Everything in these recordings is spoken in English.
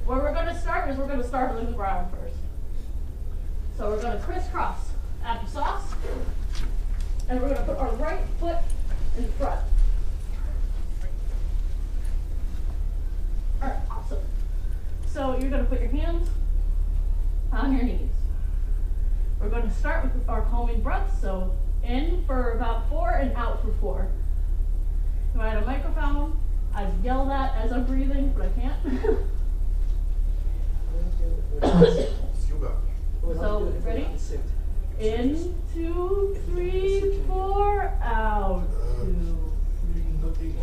where we're going to start is we're going to start on the ground first. So we're going to crisscross applesauce, and we're going to put our right foot in front. All right, awesome. So you're going to put your hands on your knees. We're going to start with our calming breaths. So in for about 4 and out for 4. If I had a microphone, I'd yell that as I'm breathing, but I can't. So ready? In, 2, 3, 4, out, 2, 3,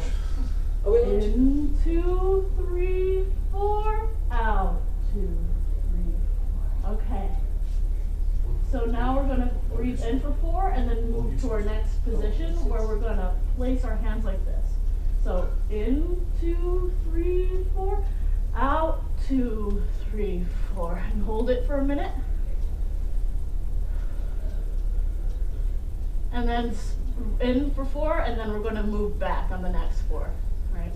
4. In, 2, 3, 4, out, 2, 3, 4. Okay. So now we're going to breathe in for 4 and then move to our next position where we're going to place our hands like this. So in, 2, 3, 4, out, 2, 3, 4, and hold it for a minute. And then in for 4, and then we're going to move back on the next 4, right?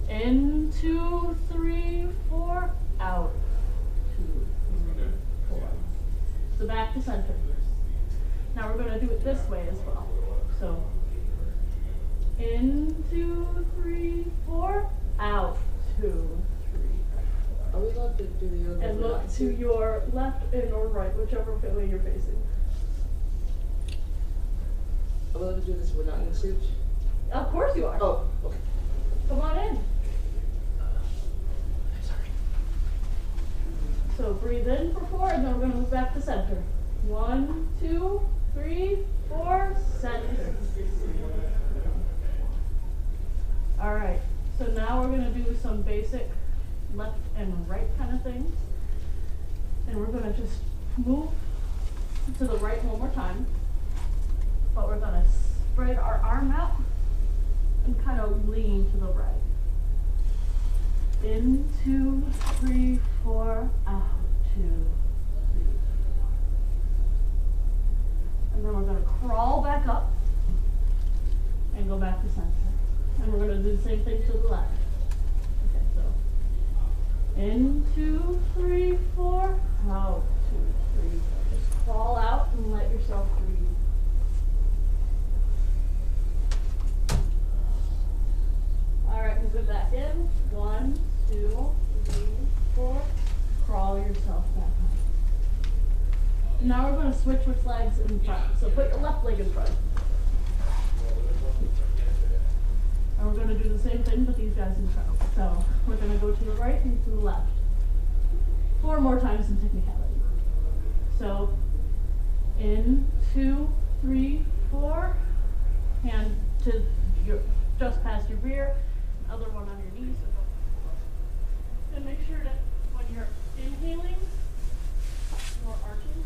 In, 2, 3, 4, out, 2, 3, 4. So back to center. Now we're going to do it this way as well. So in, 2, 3, 4, out, 2, 3, 4. Are we allowed to do the other? And look to your left and or right, whichever way you're facing. Are we allowed to do this? We're not in suits? Of course you are. Oh, okay. Come on in. Sorry. So breathe in for 4, and then we're going to move back to center. 1, 2, 3, 4, center. All right. So now we're going to do some basic left and right kind of things. And we're going to just move to the right one more time. But we're going to spread our arm out and kind of lean to the right. In, 2, 3, 4, out, 2, 3, 4. And then we're going to crawl back up and go back to center. And we're going to do the same thing to the left. Okay, so in, 2, 3, 4, out, 2, 3, 4. Just crawl out and let yourself breathe. All right, move it back in. 1, 2, 3, 4. Crawl yourself back up. Now we're going to switch with legs in front. So put your left leg in front. And we're going to do the same thing, but these guys in front. So we're going to go to the right and to the left. 4 more times in technicality. So in, 2, 3, 4. Hand to your just past your rear. Other one on your knees. And make sure that when you're inhaling, you're arching.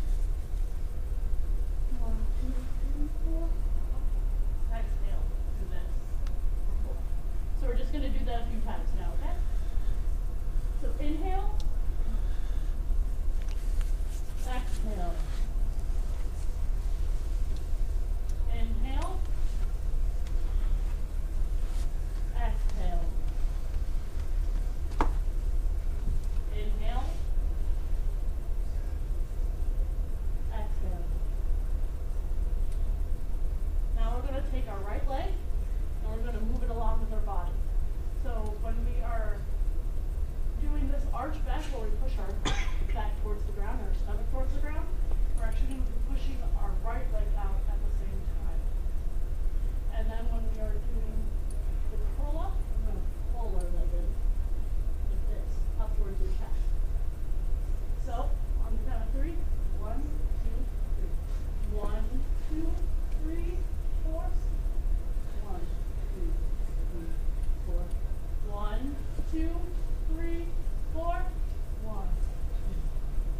1, 2, 3, 4. Exhale. Do this. 4. So we're just going to do that a few times now, okay? So inhale. Exhale. Inhale. Exhale. Inhale. Exhale. Now we're going to take our right leg and we're going to move it along with our body. So when we are doing this arch back where we push our back towards the ground, our stomach towards the ground, we're actually going to be pushing our right leg out at the same time. And then when we are doing the curl up, we're going to pull our leg in like this, up towards your chest. So, on the count of 3, 1, 2, 3. 1, 2, 3, 4. 1, 2, 3, 4. 1, 2, 3, 4. 1, 2,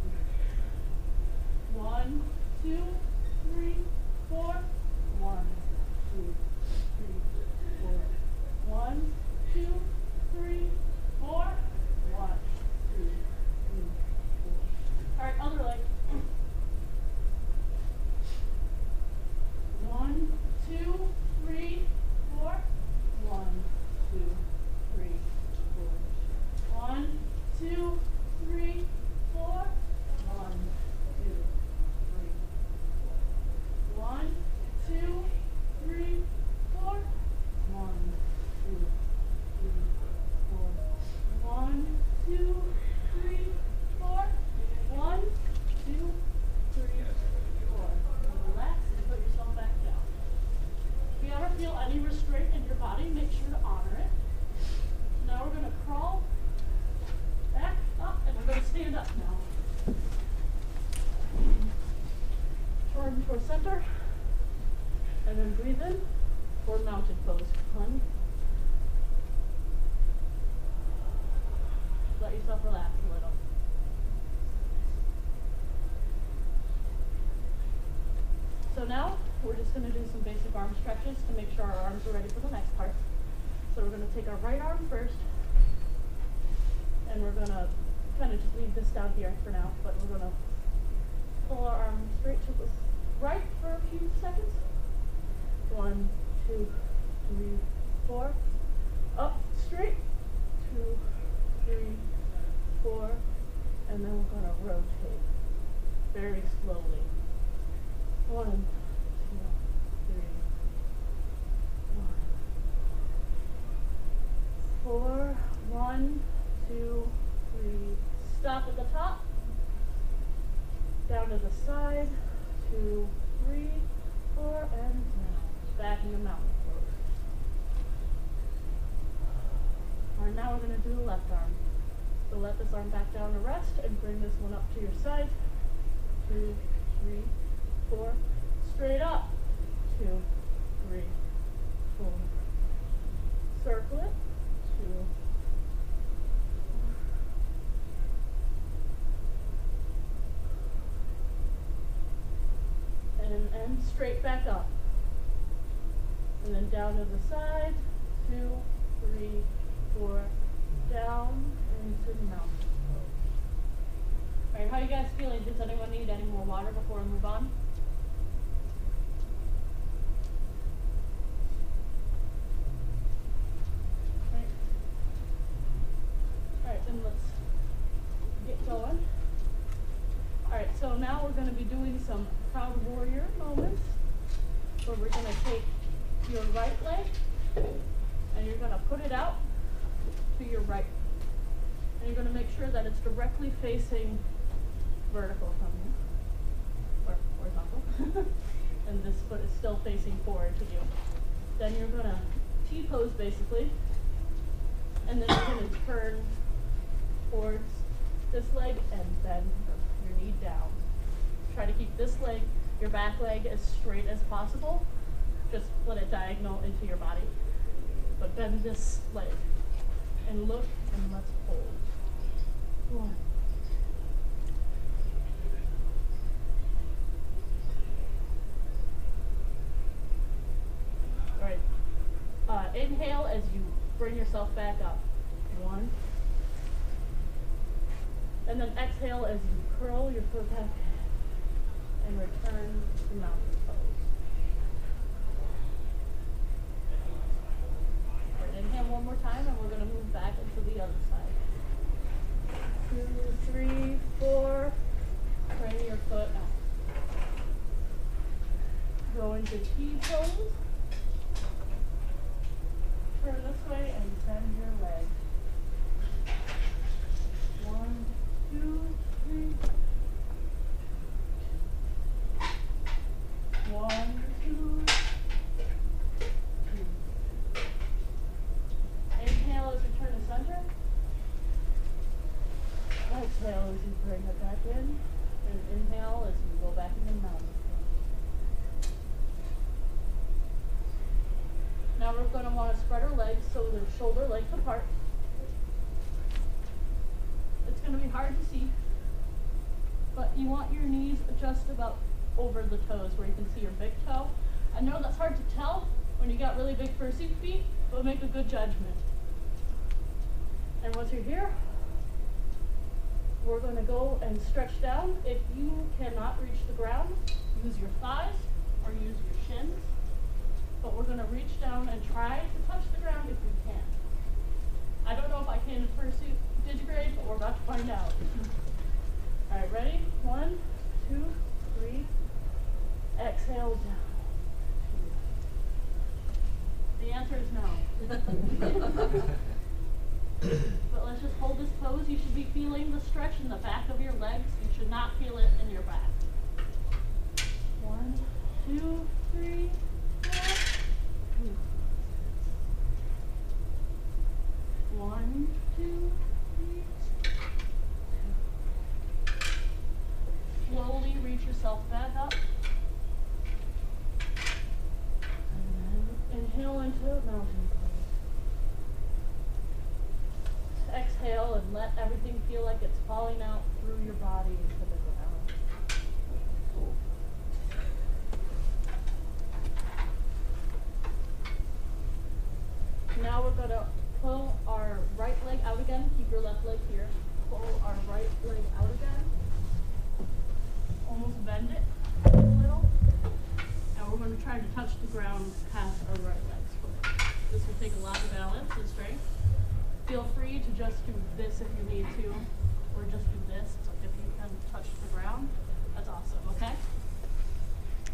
3, center. And then breathe in for mounted pose. 1. Let yourself relax a little. So now we're just going to do some basic arm stretches to make sure our arms are ready for the next part. So we're going to take our right arm first, and we're going to kind of just leave this down here for now, but we're going to pull our arm straight to the right for a few seconds. 1, 2, 3, 4. Up, straight. 2, 3, 4. And then we're going to rotate very slowly. 1, 2, 3, 1. 4. 1, 2, 3. Stop at the top. Down to the side. 2, 3, 4, and down. Back in the mountain pose. Alright, now we're going to do the left arm. So let this arm back down to rest and bring this one up to your side. 2, 3, 4. Straight up. 2, 3, 4. Circle it. 2. And straight back up. And then down to the side. 2, 3, 4. Down into the mountain. Alright, how are you guys feeling? Does anyone need any more water before we move on? Alright, then let's get going. Alright, so now we're going to be doing some proud warrior moments, where we're going to take your right leg and you're going to put it out to your right. And you're going to make sure that it's directly facing vertical from you, or horizontal. And this foot is still facing forward to you. Then you're going to T-pose basically, and then you're going to turn towards this leg and bend your knee down. Try to keep this leg, your back leg, as straight as possible. Just let it diagonal into your body. But bend this leg. And look, and let's hold. 1. Alright. Inhale as you bring yourself back up. 1. And then exhale as you curl your foot back and return to mountain pose. Inhale one more time, and we're going to move back into the other side. 2, 3, 4. Bring your foot out. Go into T-pose. Turn this way and bend your leg. 1, 2, 3. 1, 2, 3. Inhale as you turn to center. Exhale as you bring it back in. And inhale as you go back into mountain. Now we're going to want to spread our legs so they're shoulder length apart. It's going to be hard to see, but you want your knees just about over the toes where you can see your big toe. I know that's hard to tell when you got really big fursuit feet, but make a good judgment. And once you're here, we're going to go and stretch down. If you cannot reach the ground, use your thighs or use your shins. But we're going to reach down and try to touch the ground if we can. I don't know if I can in fursuit digigrade, but we're about to find out. All right, ready? 1, 2, 3. Exhale down. 2. The answer is no. But let's just hold this pose. You should be feeling the stretch in the back of your legs. You should not feel it in your back. 1, 2, 3, 4. 1, 2, 3. Slowly reach yourself back up. into mountain pose. Exhale and let everything feel like it's falling out through your body into the ground. Now we're going to pull our right leg out again. Keep your left leg here. Pull our right leg out again. Almost bend it a little. And we're going to try to touch the ground past our right leg's foot. This will take a lot of balance and strength. Feel free to just do this if you need to, or just do this if you can touch the ground. That's awesome, okay?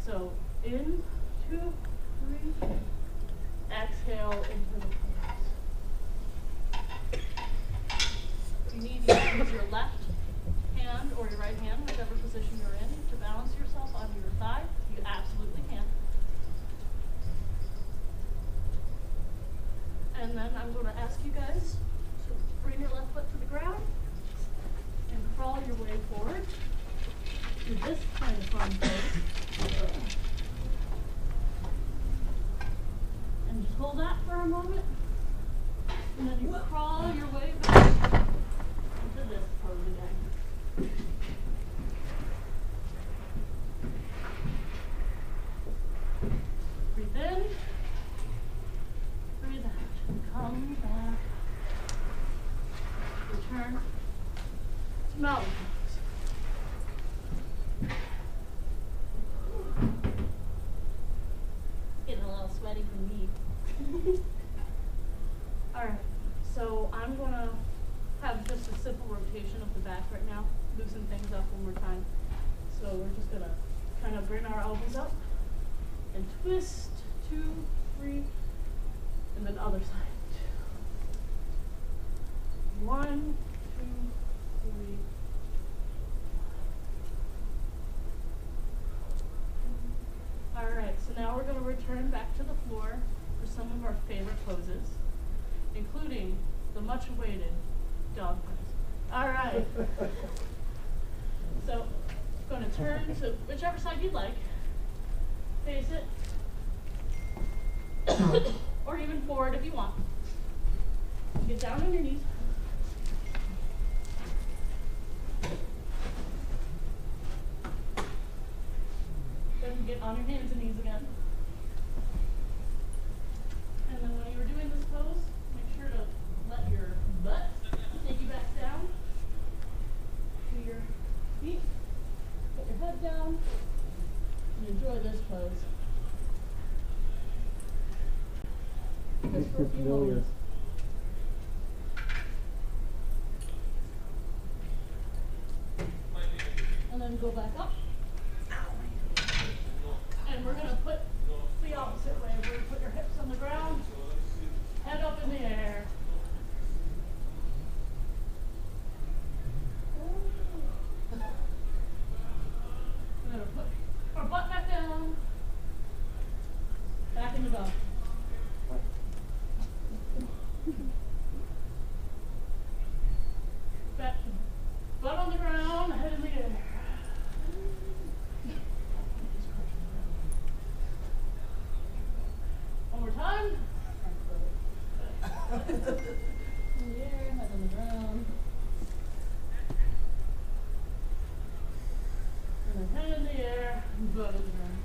So, in, 2, 3, exhale into the pose. You need to use your left hand or your right hand, whichever position you're in, to balance yourself on your thigh. You absolutely can. And then I'm going to ask you guys to bring your left foot to the ground and crawl your way forward to this kind of fun pose. And just hold that for a moment. And then you crawl your way back into this pose again. Breathe in. Breathe out. Come back. Return to mountain pose. Getting a little sweaty from me. Alright, so I'm going to have just a simple rotation of the back right now. Loosen things up one more time. So we're just going to kind of bring our elbows up and twist. 2, 3, and then other side. 1, 2, 3. Alright, so now we're going to return back to the floor for some of our favorite poses, including the much awaited dog pose. Alright. So, I'm going to turn to whichever side you'd like. Face it. Or even forward if you want. Get down on your knees. Then get on your hands and knees again. And then when you're doing this pose, make sure to let your butt take you back down to your feet. Put your head down and enjoy this pose. Just for a few moments. And then go back up. And we're going to put the opposite way. We're going to put your hips on the ground, head up in the air. We're going to put our butt back down, back in the dog. Back, butt on the ground, head in the air. One more time. In the air, head on the ground. And then head in the air, butt on the ground.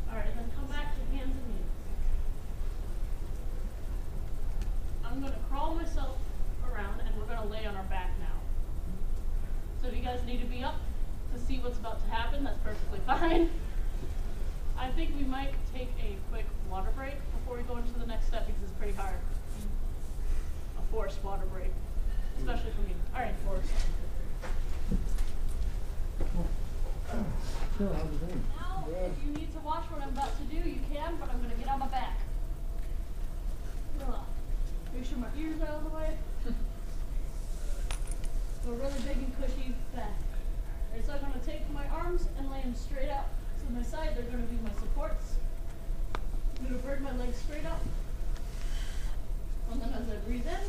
Alright, then come back to hands and knees. I'm going to crawl myself around and we're going to lay on our back now. So if you guys need to be up to see what's about to happen, that's perfectly fine. I think we might take a quick water break before we go into the next step because it's pretty hard. A forced water break, especially for me. Alright, forced. Now, if you need to watch what I'm about to do, you can, but I'm going to get on my back. Make sure my ears are out of the way. So a really big and cushy back. Alright, so I'm going to take my arms and lay them straight out to my side. They're going to be my supports. I'm going to bring my legs straight up. And then as I breathe in,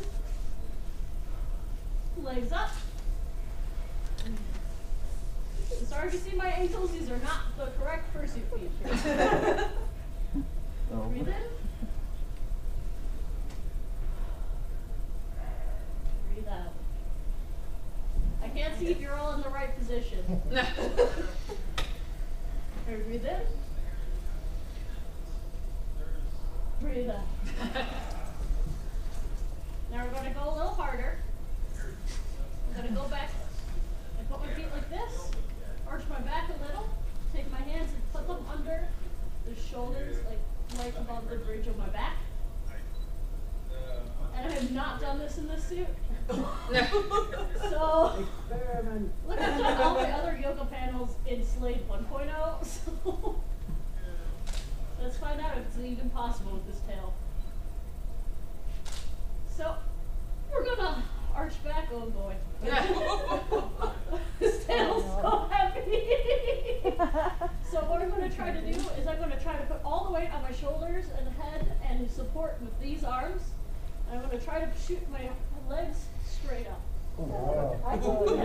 legs up. Sorry if you see my ankles, these are not the correct fursuit features. Breathe in. Breathe out. I can't see if you're all in the right position. Here, breathe in. Breathe out. Now we're going to go a little harder. I'm going to go back and put my feet like this, arch my back a little, take my hands and put them under the shoulders, like right above the bridge of my back. And I have not done this in this suit. So, look, I've done all my other yoga panels in Slade 1.0, so let's find out if it's even possible with this tail. So, we're gonna arch back, oh boy. This tail's so heavy. So what I'm gonna try to do is I'm gonna try to put all the weight on my shoulders and head and support with these arms. I'm going to try to shoot my legs straight up. I've done it in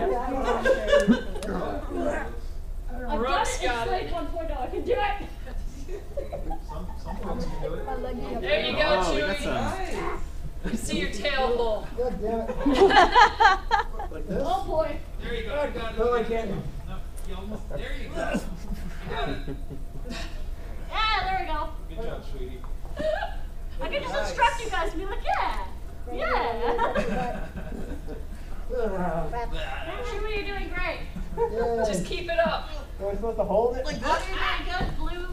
Slade 1.0. I can do it. Some folks can do it. There you go, Chewy. Nice. I see your tail hole. God damn it. Like this? Oh boy. There you go. You got it. No, I can't. No, you almost. There you go. You got it. Yeah, there we go. Good job, sweetie. I can just instruct you guys to be like, yeah, yeah. Chewy, you're doing great. Yeah. Just keep it up. Am I supposed to hold it? Like this? Oh, you're doing good. Blue,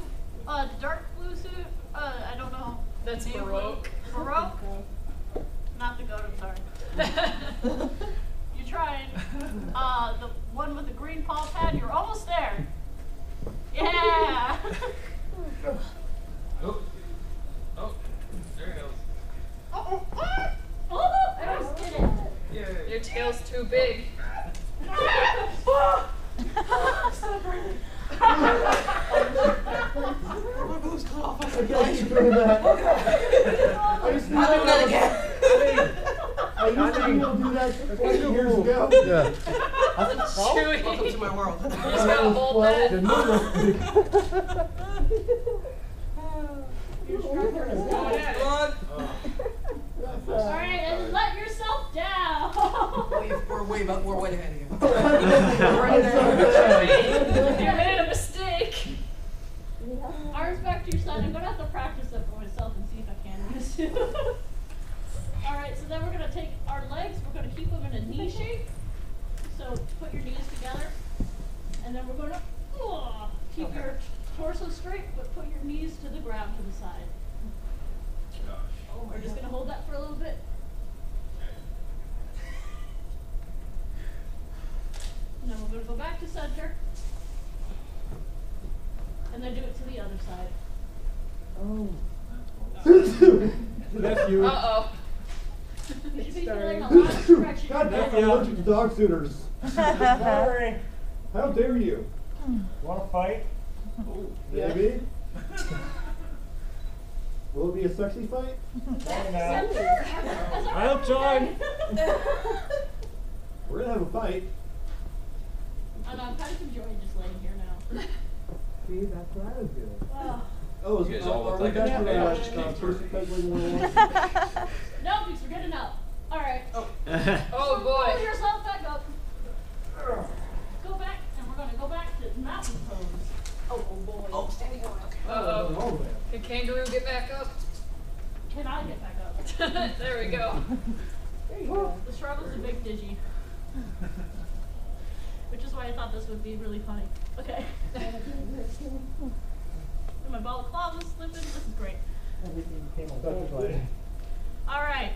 dark blue suit. I don't know. That's Navy Baroque. blue. Baroque? Not the goat, I'm sorry. You're trying. The one with the green paw pad, you're almost there. Yeah. Oh. Oh. There it goes. Oh, I almost did it. Yay. Your tail's too big. I can't keep doing that. I used to do that like 20 years ago. Yeah. Chewy. Welcome to my world. You just gotta hold that. Your instructor is Go down. ahead. Alright, and let yourself down. We're way ahead of you. You made a mistake. Arms back to your side. I'm going to have to practice that for myself and see if I can in this suit. Alright, so then we're going to take our legs, we're going to keep them in a knee shape. So put your knees together. And then we're going to keep your torso straight, but put your knees to the ground to the side. We're just going to hold that for a little bit. And then we're going to go back to center. And then do it to the other side. Oh. That's you. Uh-oh. You should be feeling a lot of stretching. God damn, I'm allergic to dog suitors. Sorry. How dare you? Want to fight? Maybe. Will it be a sexy fight? Center. I'll join. We're gonna have a fight. And I'm kind of enjoying just laying here now. See, that's what I was doing. Oh. You guys all look like a person peddling 101? No, because we're good enough. Alright. Oh Pull boy. yourself back up. Go back, and we're going to go back to mountain pose. Oh boy. Oh, standing on. Uh-oh. Can kangaroo get back up? Can I get back up? There we go. There you go. The struggle's a big digi. Which is why I thought this would be really funny. Okay. And my balaclava is slipping. This is great. Alright.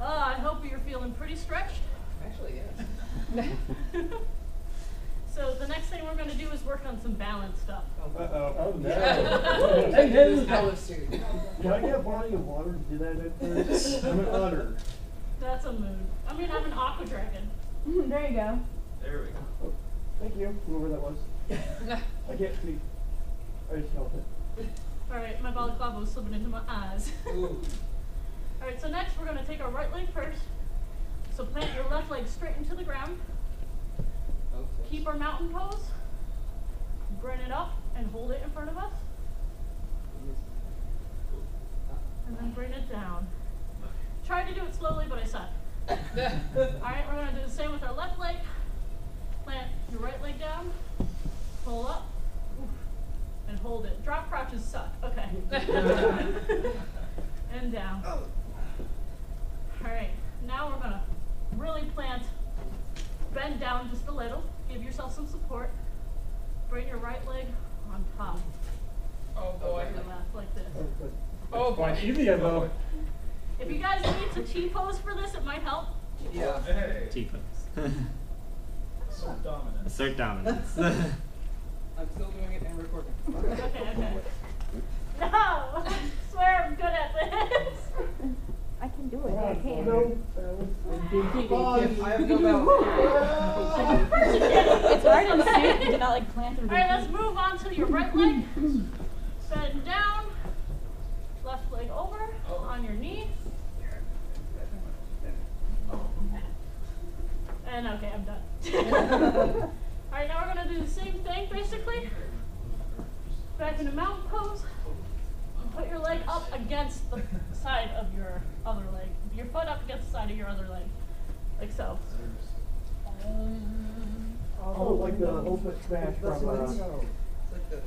I hope you're feeling pretty stretched. Actually, yes. So the next thing we're going to do is work on some balance stuff. Uh-oh. Oh, no. Hey, this color suit. Can I get one of your water to do that at first? I'm an otter. That's a mood. I mean, I'm an aqua dragon. There you go. There we go. Oh, thank you, whoever that was. I can't see. I just felt it. Alright, my balaclava was slipping into my eyes. Alright, so next we're going to take our right leg first. So plant your left leg straight into the ground. keep our mountain pose. Bring it up and hold it in front of us. And then bring it down. Try to do it slowly, but I suck. Alright, we're going to do the same with our left leg. Plant your right leg down. Pull up. And hold it. Drop crouches suck. Okay. And down. Alright, now we're going to really plant. Bend down just a little. Give yourself some support. Bring your right leg on top. Oh boy. Your left like this. Oh boy. Easier though. If you guys need to T-pose for this, it might help. Yeah. Hey. T-pose. Assert dominance. Assert dominance. I'm still doing it and recording. Okay. No! I swear I'm good at this. I can do it. I can. No. I have no mouth. It's hard in suit to not like plant and Alright, let's move on to your right leg. Bend down. Left leg over. On your knee. And okay, I'm done. Alright, now we're going to do the same thing basically. Back into mountain pose. Put your leg up against the side of your other leg. Your foot up against the side of your other leg. Like so. Oh, like the ultimate smash from It's like the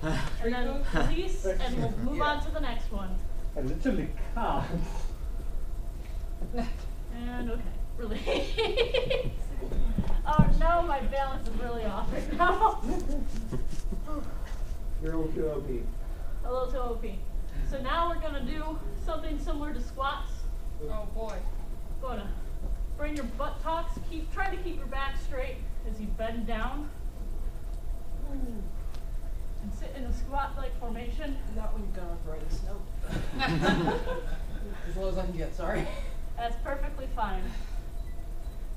And then release, and we'll move on to the next one. I literally can't. And okay, release. Oh no, my balance is really off right now. You're a little too OP. A little too OP. So now we're gonna do something similar to squats. Oh boy. Gonna bring your buttocks, try to keep your back straight as you bend down. And sit in a squat-like formation. Not when you've gone arthritis, no. As low as I can get, sorry. That's perfectly fine.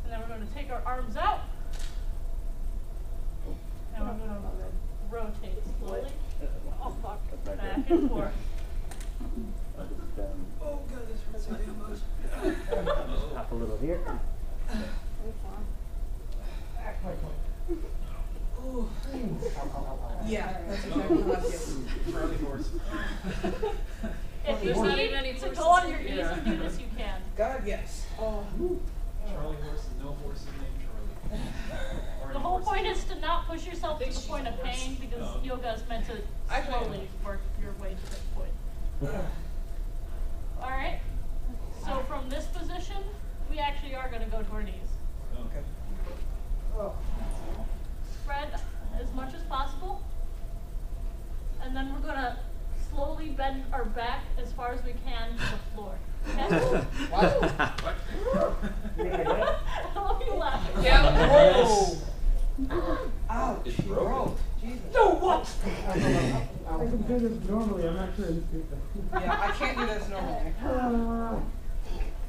And then we're going to take our arms out. And we're going to rotate slowly. Oh, fuck. Back and forth. Oh god, this hurts so damn much. Hop a little here. Ooh. Yeah, that's exactly what I get. Charlie horse. If you There's not even need any to go horses on your here. knees and do this, you can. God, yes. Oh. Charlie horse and no horses named Charlie. The whole point is to not push yourself to the point of pain because yoga is meant to slowly work your way to this point. Alright, so from this position, we actually are going to go to our knees. Okay. Spread as much as possible. And then we're going to slowly bend our back as far as we can to the floor. Okay? Look at you laughing. Yeah. Whoa. Ouch. It's broken. Jesus. No, what? I can do this normally, I'm not sure you do Yeah, I can't do this normally.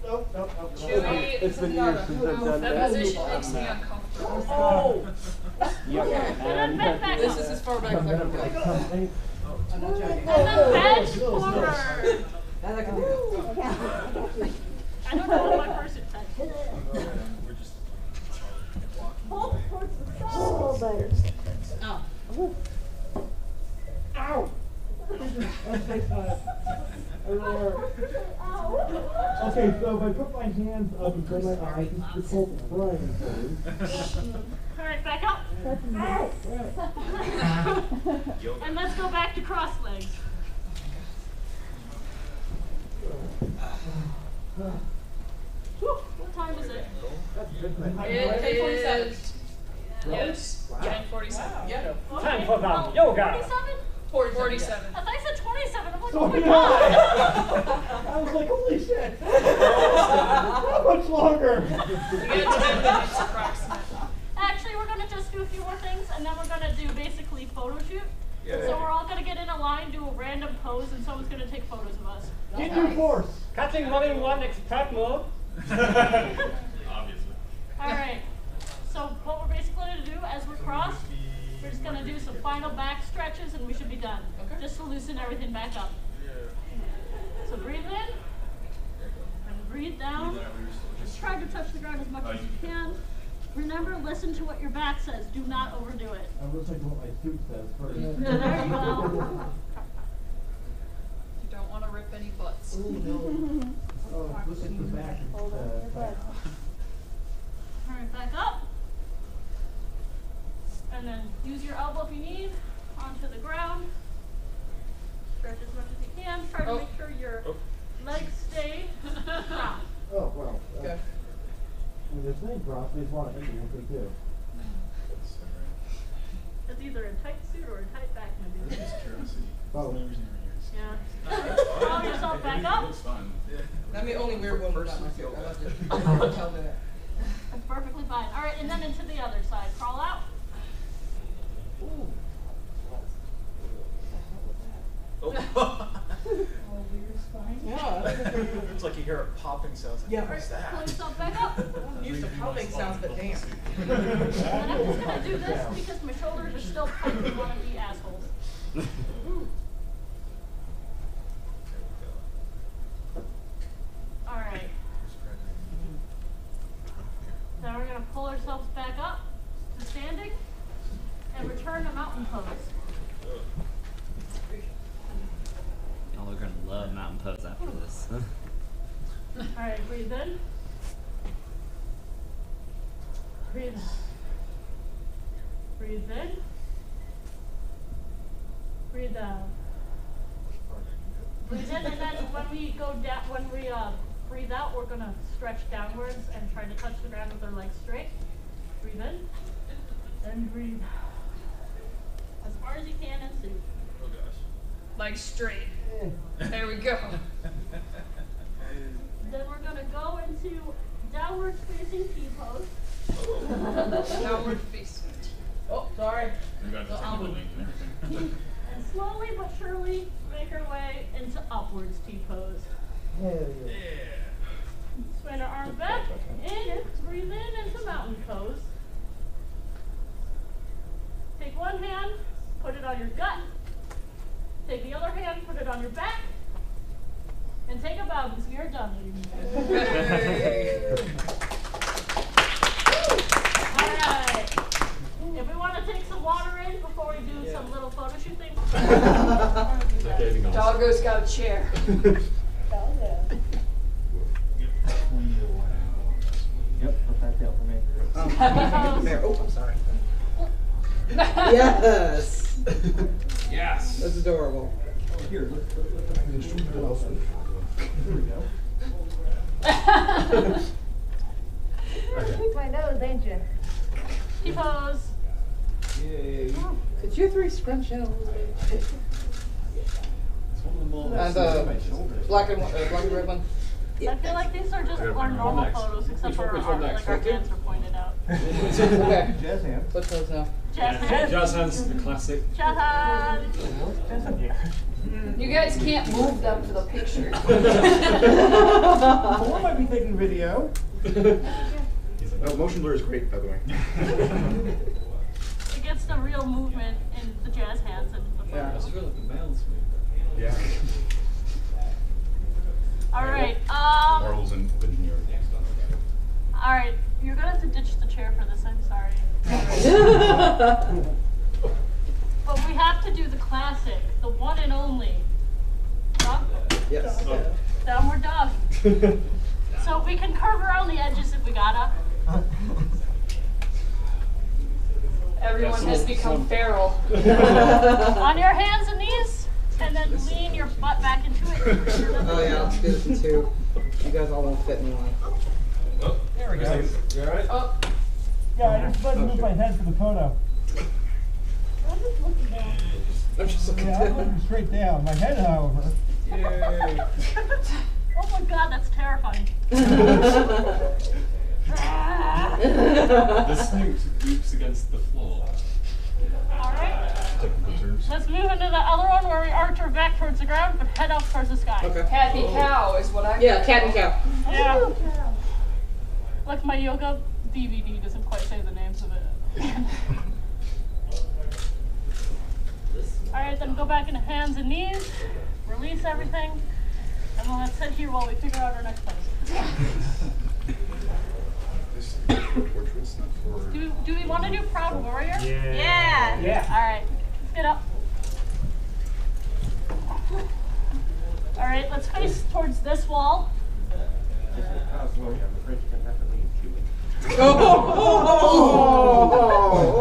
Nope. Chewy. It's been years since I've done That that. position makes me uncomfortable. Oh! Yoga. And then bend back This up. is as far back as I can go. I'm not joking. And then bend forward. That I can do. I don't know what my person type. We're just Hold towards the side. Oh. Ow! Okay, so if I put my hands up in front of my eyes, it's called crying. Alright, back up. And let's go back to cross legs. Whew, what time is it? It is. Yes. 9:47. Yeah. Time for the yoga. 47? 47. I thought you said 27. I'm like, So oh my did god. I was like, holy shit! How much longer? You got 10 minutes approximate. Actually, we're going to just do a few more things, and then we're going to do basically photo shoot. So we're all going to get in a line, do a random pose, and someone's going to take photos of us. Keep your force. Cutting 1 in 1 expert move. obviously. Alright, so what we're basically going to do as we're crossed, we're just going to do some final back stretches and we should be done. Okay. Just to loosen everything back up. So breathe in, and breathe down. Just try to touch the ground as much as you can. Remember, listen to what your back says. Do not overdo it. I'm listening to what my suit says first. There you go. You don't want to rip any butts. Oh no. Oh, listen to the back. Hold on your butt. Turn it back up. And then use your elbow if you need onto the ground. Stretch as much as you can. Try to make sure your legs stay crossed. Oh, well. Okay. When they're saying cross, they just want to enter one thing too. It's either a tight suit or a tight back, my dude. Oh. Yeah. Roll yourself back up. I'm the only weird one without my suit. I left it. Tell me that. That's perfectly fine. All right, and then into the other side. Crawl out. Ooh. Yeah. It's like you hear a popping sound. Yeah. What's that? Pull yourself back up. I'm used to popping sounds, but damn. And I'm just going to do this because my shoulders are still tight and want to be assholes. All right. Then we're going to pull ourselves back up to standing and return to mountain pose. Y'all are gonna love mountain pose after this. All right, breathe in. Breathe out. Breathe in. Breathe out. Breathe in, and then when we go down, breathe out, we're gonna stretch downwards and try to touch the ground with our legs straight. Breathe in, and breathe out. As far as you can in suit. Oh gosh. Legs straight. There we go. Then we're gonna go into downward facing T pose. Downward facing. Oh, sorry. We got the technical link and everything. And slowly but surely make our way into upwards T pose. Swing our arms back. In, breathe in into mountain pose. Take one hand, put it on your gut. Take the other hand, put it on your back. And take a bow because we are done, ladies and gentlemen. Alright. If we want to take some water in before we do some little photo shoot things. Doggo's got a chair. Yep, what's that tail for me? There. Oh, I'm sorry. Yes. Yes. That's adorable. Here, look. There we go. My nose, ain't you? T pose. Yay. Could you three scrunch in a little bit? And black and red one. I feel like these are just our normal photos, except for our hands are pointed out. Okay. Jazz hands. What pose now? Jazz hands. Jazz hands, the classic. Jazz hands. You guys can't move them for the picture. Paul might be taking video. Oh, motion blur is great, by the way. It gets the real movement in the jazz hands and the Yeah. That's really like the mouth's movement. Yeah. Alright, Marvel's in New York. alright, you're gonna have to ditch the chair for this, I'm sorry. But we have to do the classic, the one and only dog pose. Yes. Downward dog. So we can curve around the edges if we gotta. Everyone has become feral. On your hands and knees, and then lean your butt back into it. Oh yeah, let's do this in two. You guys all won't fit in one. Oh, There we go. you alright? Oh, Yeah, I just wanted to move my head for the photo. I'm just looking down. I'm just looking Yeah, I'm looking straight down. My head, however. Yay. Oh my god, that's terrifying. The snoot goops against the floor. Alright, Technical terms. let's move into the other one where we arch our back towards the ground, but head up towards the sky. Okay. happy cow is what I Yeah, cat and cow. Yeah. Like my yoga DVD doesn't quite say the names of it. Alright, then go back into hands and knees, release everything, and then let's sit here while we figure out our next place. portraits, not for. Do we want to do Proud Warrior? Yeah. Yeah. All right, let's get up. All right, let's face towards this wall. All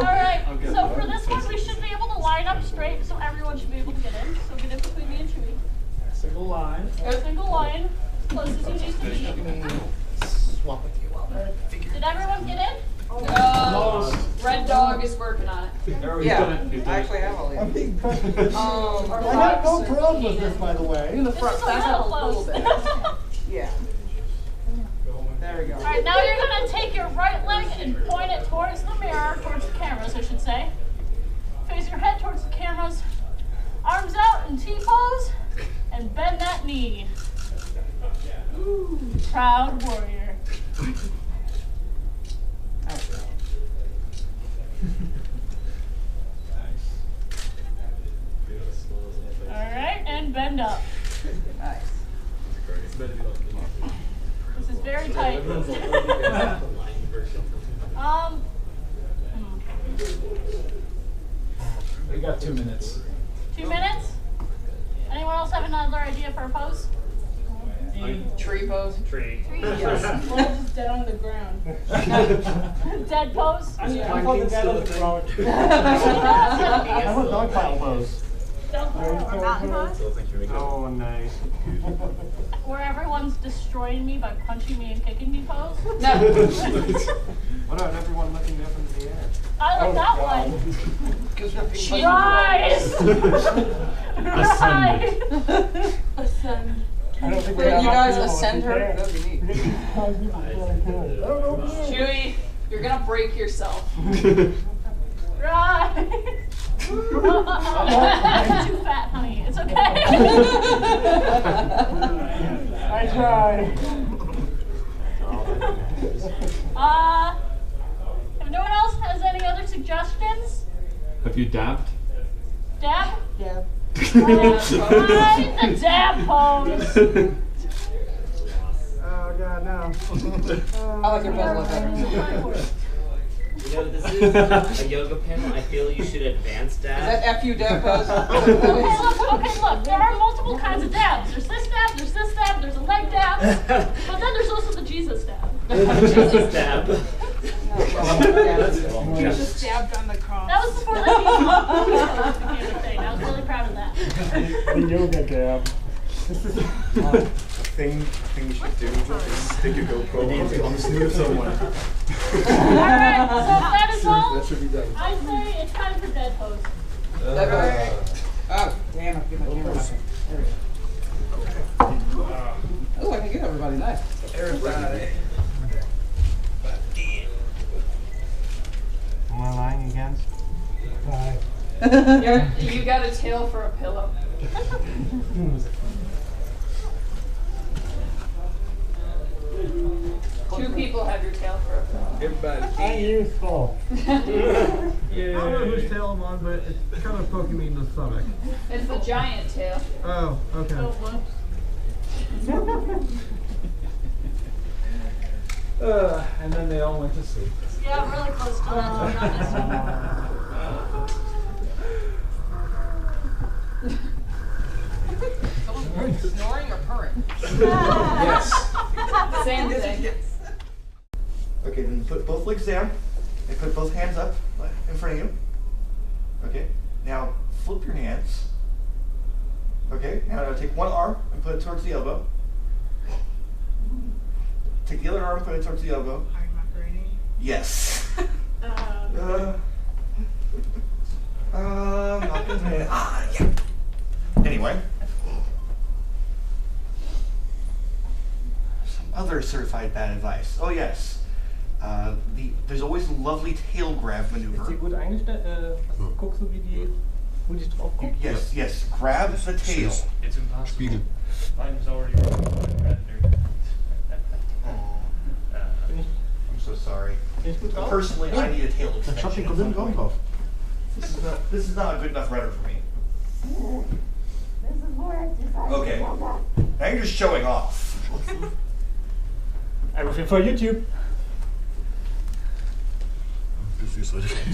right, so for this one, we should be able to line up straight, so everyone should be able to get in. So get in between me and Chewy. Single line. Single line, as close as you need to be. Swap with you while I figure. Did everyone get in? Red Dog is working on it. Yeah, I actually have all these. I Our have no box problem with this, by the way. In the This front, is a back little up a little close. bit. Yeah. There we go. All right, now you're gonna take your right leg and point it towards the mirror, towards the cameras, I should say. Face your head towards the cameras. Arms out in T-pose, and bend that knee. Ooh, Proud Warrior. All right, and bend up. Nice. This is very tight. We got 2 minutes. 2 minutes? Anyone else have another idea for a pose? Tree pose. Tree. Yes. Just dead on the ground. Dead pose? I'm fucking dead on the ground. I want dog pile pose. Dog pile. Or mountain pose? Oh, nice. Where everyone's destroying me by punching me and kicking me pose? No. What about everyone looking up into the air? I like that one. Rise! Rise! Ascend. I don't think You guys ascend her? That'd be neat. Chewy, you're gonna break yourself. Rise! You're too fat, honey. It's okay. I tried. If no one else has any other suggestions, Have you dabbed? dab. Yeah. Try the dab pose. Oh, God, no. I like your pose a lot better. You know, this is a yoga panel. I feel you should advance Is dab. that FU dab pose? Okay, look, there are multiple kinds of dabs. There's this dab, there's this dab, there's a leg dab, but then there's also the Jesus dab. Jesus dab. Just dabbed on the cross. That was before the Jesus became a thing. I was really proud of that. The yoga dab. This is Thing you should do is stick a GoPro on the snoot of someone. Alright, so if that is all, That should be done. I say it's time for dead pose. Oh, damn, I get my camera back. There we go. Oh, I can get everybody nice. Everybody. Am I lying again? Bye. You got a tail for a pillow. 2 people have your tail for a pillow. Everybody. I'm useful. Yeah. I don't know whose tail I'm on, but it's kind of poking me in the stomach. It's the giant tail. Oh, okay. And then they all went to sleep. Yeah, I'm really close to that, so I'm not missing. Snoring or purring? Yes. Same thing. Okay, then put both legs down and put both hands up in front of you. Okay, now flip your hands. Okay, now take one arm and put it towards the elbow. Take the other arm and put it towards the elbow. Are you macaroni? Yes. Not gonna yeah. Anyway. Some other certified bad advice. Oh yes. There's always a lovely tail grab maneuver. Ist sie gut eingestellt? Guckst du, wo die drauf kommt? Yes, yes. Grab the tail. It's impossible. Spiegel. Mine's already broken. I'm so sorry. Bin ich gut drauf? Personally, I need a tail extension. Schau den kompletten Raum drauf. This is not a good enough rudder for me. Okay. Now you're just showing off. Everything for YouTube. See you later.